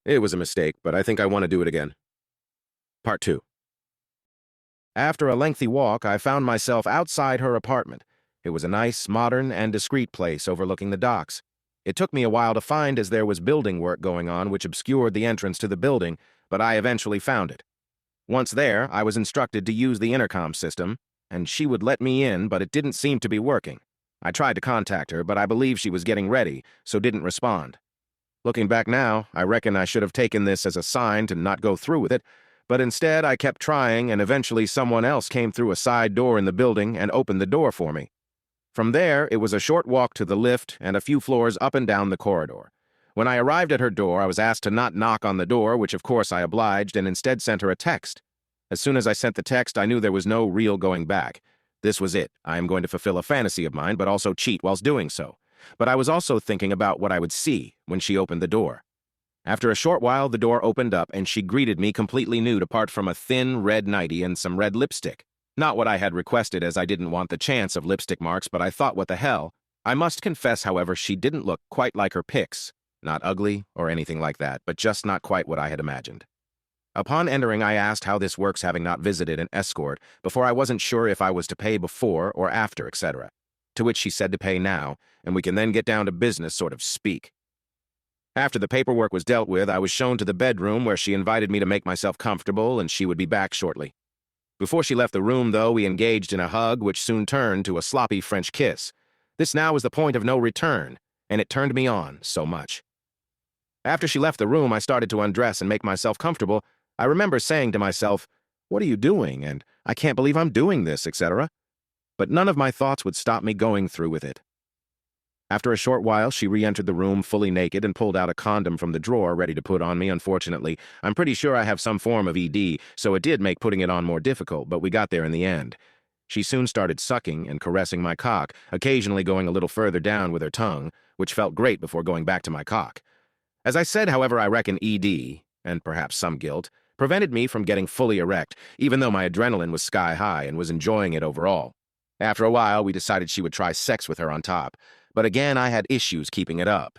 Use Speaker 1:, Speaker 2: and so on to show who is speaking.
Speaker 1: It was a mistake, but I think I want to do it again. Part 2. After a lengthy walk, I found myself outside her apartment. It was a nice, modern, and discreet place overlooking the docks. It took me a while to find as there was building work going on which obscured the entrance to the building, but I eventually found it. Once there, I was instructed to use the intercom system, and she would let me in, but it didn't seem to be working. I tried to contact her, but I believe she was getting ready, so didn't respond. Looking back now, I reckon I should have taken this as a sign to not go through with it, but instead I kept trying, and eventually someone else came through a side door in the building and opened the door for me. From there, it was a short walk to the lift and a few floors up and down the corridor. When I arrived at her door, I was asked to not knock on the door, which of course I obliged, and instead sent her a text. As soon as I sent the text, I knew there was no real going back. This was it. I am going to fulfill a fantasy of mine, but also cheat whilst doing so. But I was also thinking about what I would see when she opened the door. After a short while, the door opened up, and she greeted me completely nude apart from a thin red nightie and some red lipstick. Not what I had requested, as I didn't want the chance of lipstick marks, but I thought, what the hell? I must confess, however, she didn't look quite like her pics. Not ugly or anything like that, but just not quite what I had imagined. Upon entering, I asked how this works, having not visited an escort before. I wasn't sure if I was to pay before or after, etc. To which she said to pay now, and we can then get down to business, sort of speak. After the paperwork was dealt with, I was shown to the bedroom where she invited me to make myself comfortable, and she would be back shortly. Before she left the room, though, we engaged in a hug, which soon turned to a sloppy French kiss. This now was the point of no return, and it turned me on so much. After she left the room, I started to undress and make myself comfortable. I remember saying to myself, "What are you doing?" and "I can't believe I'm doing this," etc. But none of my thoughts would stop me going through with it. After a short while, she re-entered the room fully naked and pulled out a condom from the drawer ready to put on me. Unfortunately, I'm pretty sure I have some form of ED, so it did make putting it on more difficult, but we got there in the end. She soon started sucking and caressing my cock, occasionally going a little further down with her tongue, which felt great before going back to my cock. As I said, however, I reckon ED, and perhaps some guilt, prevented me from getting fully erect, even though my adrenaline was sky high and was enjoying it overall. After a while, we decided she would try sex with her on top, but again I had issues keeping it up.